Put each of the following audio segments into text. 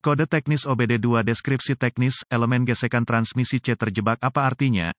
Kode teknis OBD2 deskripsi teknis, elemen gesekan transmisi C terjebak apa artinya?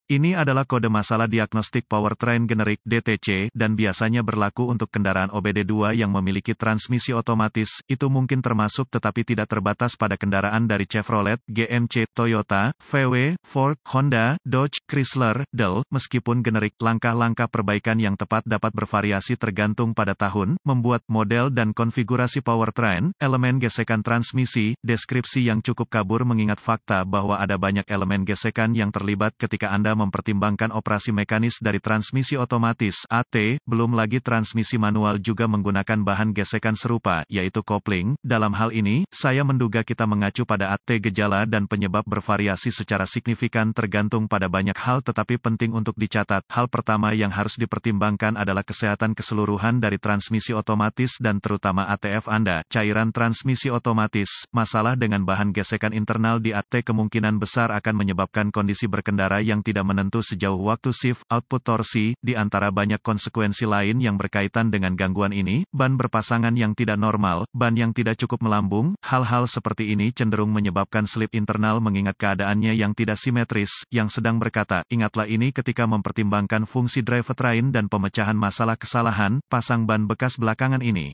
Ini adalah kode masalah diagnostik powertrain generik (DTC) dan biasanya berlaku untuk kendaraan OBD2 yang memiliki transmisi otomatis. Itu mungkin termasuk tetapi tidak terbatas pada kendaraan dari Chevrolet, GMC, Toyota, VW, Ford, Honda, Dodge, Chrysler, Dell. Meskipun generik, langkah-langkah perbaikan yang tepat dapat bervariasi tergantung pada tahun, membuat, model dan konfigurasi powertrain, elemen gesekan transmisi, deskripsi yang cukup kabur mengingat fakta bahwa ada banyak elemen gesekan yang terlibat ketika Anda mempertimbangkan operasi mekanis dari transmisi otomatis (AT), belum lagi transmisi manual juga menggunakan bahan gesekan serupa, yaitu kopling. Dalam hal ini, saya menduga kita mengacu pada AT. Gejala dan penyebab bervariasi secara signifikan tergantung pada banyak hal tetapi penting untuk dicatat. Hal pertama yang harus dipertimbangkan adalah kesehatan keseluruhan dari transmisi otomatis dan terutama ATF Anda. Cairan transmisi otomatis, masalah dengan bahan gesekan internal di AT kemungkinan besar akan menyebabkan kondisi berkendara yang tidak menentu sejauh waktu shift, output torsi, di antara banyak konsekuensi lain yang berkaitan dengan gangguan ini, ban berpasangan yang tidak normal, ban yang tidak cukup melambung, hal-hal seperti ini cenderung menyebabkan slip internal mengingat keadaannya yang tidak simetris, yang sedang berkata, ingatlah ini ketika mempertimbangkan fungsi drivetrain dan pemecahan masalah kesalahan, pasang ban bekas belakangan ini.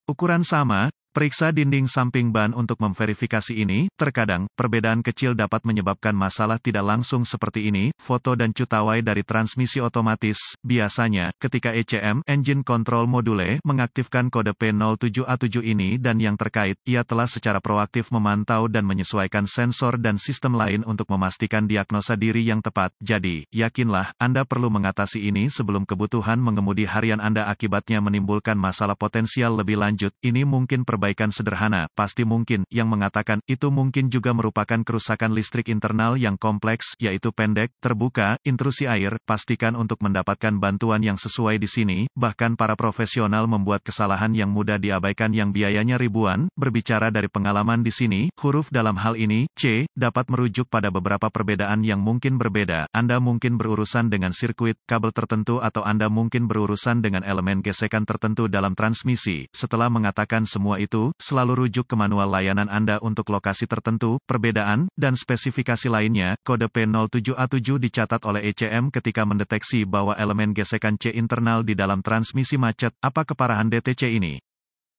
Ukuran sama. Periksa dinding samping ban untuk memverifikasi ini. Terkadang, perbedaan kecil dapat menyebabkan masalah tidak langsung seperti ini. Foto dan cutaway dari transmisi otomatis. Biasanya, ketika ECM (Engine Control Module) mengaktifkan kode P07A7 ini dan yang terkait, ia telah secara proaktif memantau dan menyesuaikan sensor dan sistem lain untuk memastikan diagnosa diri yang tepat. Jadi, yakinlah, Anda perlu mengatasi ini sebelum kebutuhan mengemudi harian Anda akibatnya menimbulkan masalah potensial lebih lanjut. Ini mungkin perbaikan sederhana, pasti mungkin, yang mengatakan, itu mungkin juga merupakan kerusakan listrik internal yang kompleks, yaitu pendek, terbuka, intrusi air. Pastikan untuk mendapatkan bantuan yang sesuai di sini, bahkan para profesional membuat kesalahan yang mudah diabaikan yang biayanya ribuan. Berbicara dari pengalaman di sini, huruf dalam hal ini, C, dapat merujuk pada beberapa perbedaan yang mungkin berbeda. Anda mungkin berurusan dengan sirkuit, kabel tertentu atau Anda mungkin berurusan dengan elemen gesekan tertentu dalam transmisi. Setelah mengatakan semua itu, selalu rujuk ke manual layanan Anda untuk lokasi tertentu, perbedaan, dan spesifikasi lainnya. Kode P07A7 dicatat oleh ECM ketika mendeteksi bahwa elemen gesekan C internal di dalam transmisi macet. Apa keparahan DTC ini?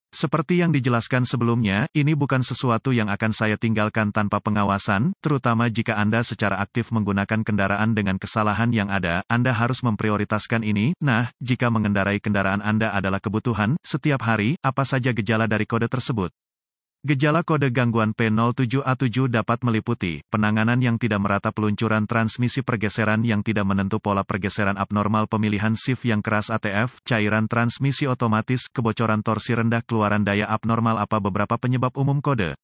Seperti yang dijelaskan sebelumnya, ini bukan sesuatu yang akan saya tinggalkan tanpa pengawasan, terutama jika Anda secara aktif menggunakan kendaraan dengan kesalahan yang ada, Anda harus memprioritaskan ini. Nah, jika mengendarai kendaraan Anda adalah kebutuhan, setiap hari, apa saja gejala dari kode tersebut? Gejala kode gangguan P07A7 dapat meliputi penanganan yang tidak merata, peluncuran transmisi, pergeseran yang tidak menentu, pola pergeseran abnormal, pemilihan shift yang keras ATF, cairan transmisi otomatis, kebocoran torsi rendah, keluaran daya abnormal. Apa beberapa penyebab umum kode?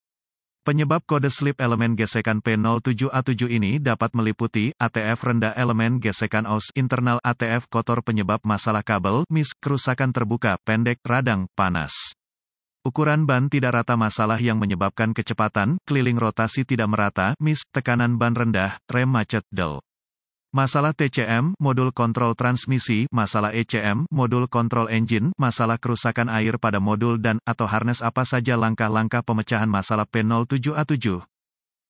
Penyebab kode slip elemen gesekan P07A7 ini dapat meliputi ATF rendah, elemen gesekan aus internal, ATF kotor, penyebab masalah kabel, mis, kerusakan terbuka, pendek, radang, panas. Ukuran ban tidak rata, masalah yang menyebabkan kecepatan, keliling rotasi tidak merata, mis, tekanan ban rendah, rem macet, del. Masalah TCM, modul kontrol transmisi, masalah ECM, modul kontrol engine, masalah kerusakan air pada modul dan, atau harness. Apa saja langkah-langkah pemecahan masalah P07A7?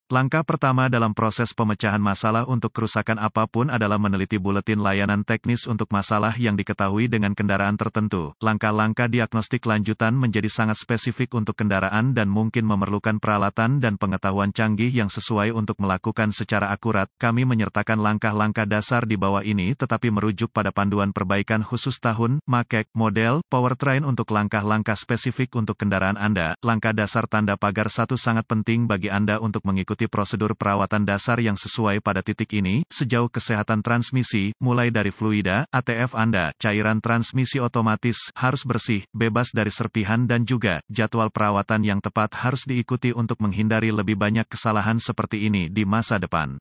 Langkah pertama dalam proses pemecahan masalah untuk kerusakan apapun adalah meneliti buletin layanan teknis untuk masalah yang diketahui dengan kendaraan tertentu. Langkah-langkah diagnostik lanjutan menjadi sangat spesifik untuk kendaraan dan mungkin memerlukan peralatan dan pengetahuan canggih yang sesuai untuk melakukan secara akurat. Kami menyertakan langkah-langkah dasar di bawah ini tetapi merujuk pada panduan perbaikan khusus tahun, makek, model, powertrain untuk langkah-langkah spesifik untuk kendaraan Anda. Langkah dasar tanda pagar 1 sangat penting bagi Anda untuk mengikuti prosedur perawatan dasar yang sesuai pada titik ini. Sejauh kesehatan transmisi, mulai dari fluida, ATF Anda, cairan transmisi otomatis, harus bersih, bebas dari serpihan dan juga, jadwal perawatan yang tepat harus diikuti untuk menghindari lebih banyak kesalahan seperti ini di masa depan.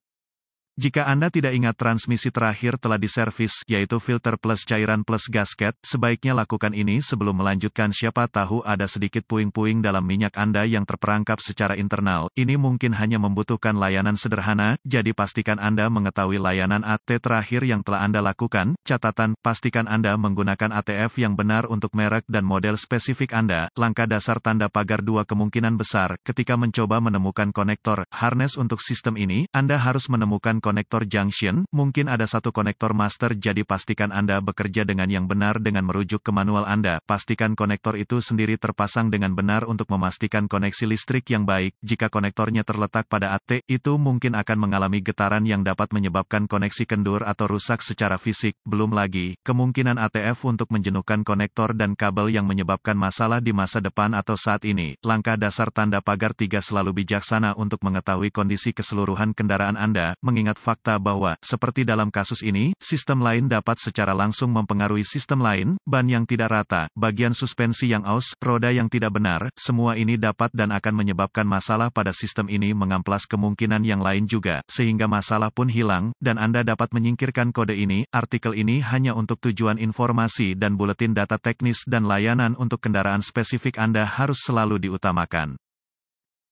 Jika Anda tidak ingat transmisi terakhir telah diservis, yaitu filter plus cairan plus gasket, sebaiknya lakukan ini sebelum melanjutkan. Siapa tahu ada sedikit puing-puing dalam minyak Anda yang terperangkap secara internal. Ini mungkin hanya membutuhkan layanan sederhana, jadi pastikan Anda mengetahui layanan AT terakhir yang telah Anda lakukan. Catatan, pastikan Anda menggunakan ATF yang benar untuk merek dan model spesifik Anda. Langkah dasar tanda pagar. Dua kemungkinan besar, ketika mencoba menemukan konektor harness untuk sistem ini, Anda harus menemukan konektor junction, mungkin ada satu konektor master, jadi pastikan Anda bekerja dengan yang benar dengan merujuk ke manual Anda. Pastikan konektor itu sendiri terpasang dengan benar untuk memastikan koneksi listrik yang baik. Jika konektornya terletak pada AT, itu mungkin akan mengalami getaran yang dapat menyebabkan koneksi kendur atau rusak secara fisik. Belum lagi, kemungkinan ATF untuk menjenuhkan konektor dan kabel yang menyebabkan masalah di masa depan atau saat ini. Langkah dasar tanda pagar 3. Selalu bijaksana untuk mengetahui kondisi keseluruhan kendaraan Anda, mengingat fakta bahwa, seperti dalam kasus ini, sistem lain dapat secara langsung mempengaruhi sistem lain. Ban yang tidak rata, bagian suspensi yang aus, roda yang tidak benar, semua ini dapat dan akan menyebabkan masalah pada sistem ini. Mengamplas kemungkinan yang lain juga, sehingga masalah pun hilang, dan Anda dapat menyingkirkan kode ini. Artikel ini hanya untuk tujuan informasi dan buletin data teknis dan layanan untuk kendaraan spesifik Anda harus selalu diutamakan.